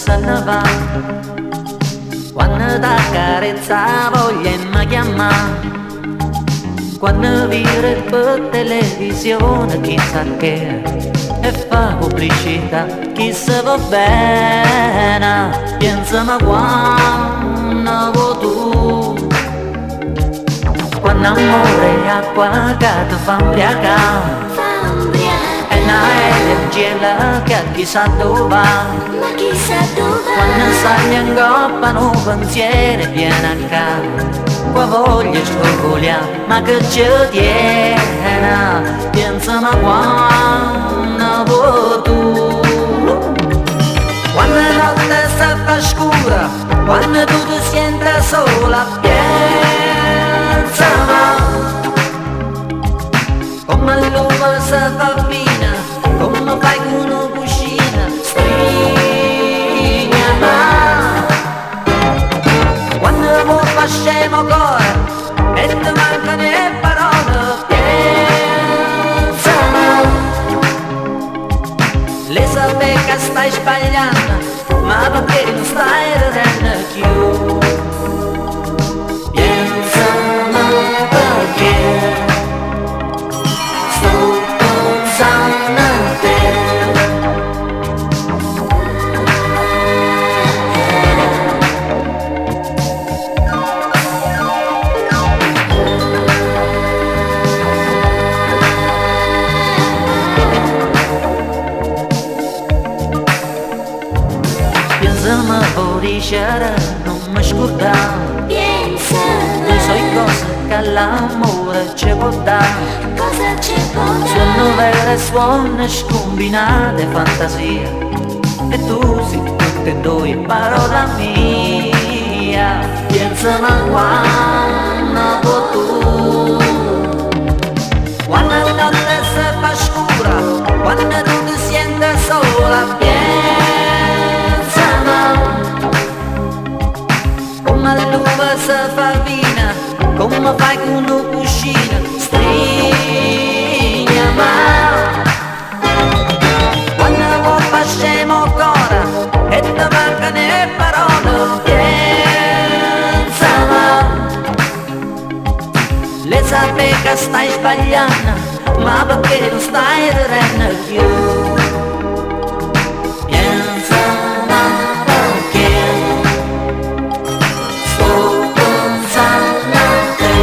se ne va. Quando t'accarezza voglia e mi chiama, quando vire per televisione chissà che e fa pubblicità, chi se va bene, pienzame quando vuoi tu. Quando amore è acqua che ti fa imbriacare, e un'aereo in cielo che chissà dove va. Ma chissà dove va. Quando sali in coppa un pensiero viene a capo, qua voglio scogliare, ma che ci tiene, pienzame quando vuoi tu. Quando la notte si fa scura, quando tu ti senti sola, pienzame come l'uva si fa fina, come fai con una cucina, stringiami. Quando vuoi fa scemo cuore e ti mancano le parole, pienzame. Le sape che stai sbagliando, ma perché non stai ridendo più? Pienzame perché sto pensando a te. Pienzame fuori c'era, non mi scordavo. Pienzame, Le so cose che l'amore ci può dare. cosa ci può Sono dare? vere suone scombinate fantasie, e tu sei tutte e due parola mia. Pienzame quando vuoi tu. Quando la notte si fa scura, quando tu ti senti sola, pienzame come l'uva si fa vina, come fai con una cucina, stringiami. Quando vuoi fa scemo ancora e ti mancano le parole, pienzame. Le sape che stai sbagliando, ma perché non stai ridendo più? Pienzame perché sto pensando a te.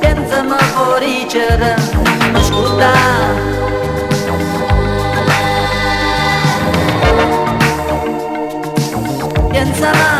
Pienzame fuori c'era, non mi scordare. Pienzame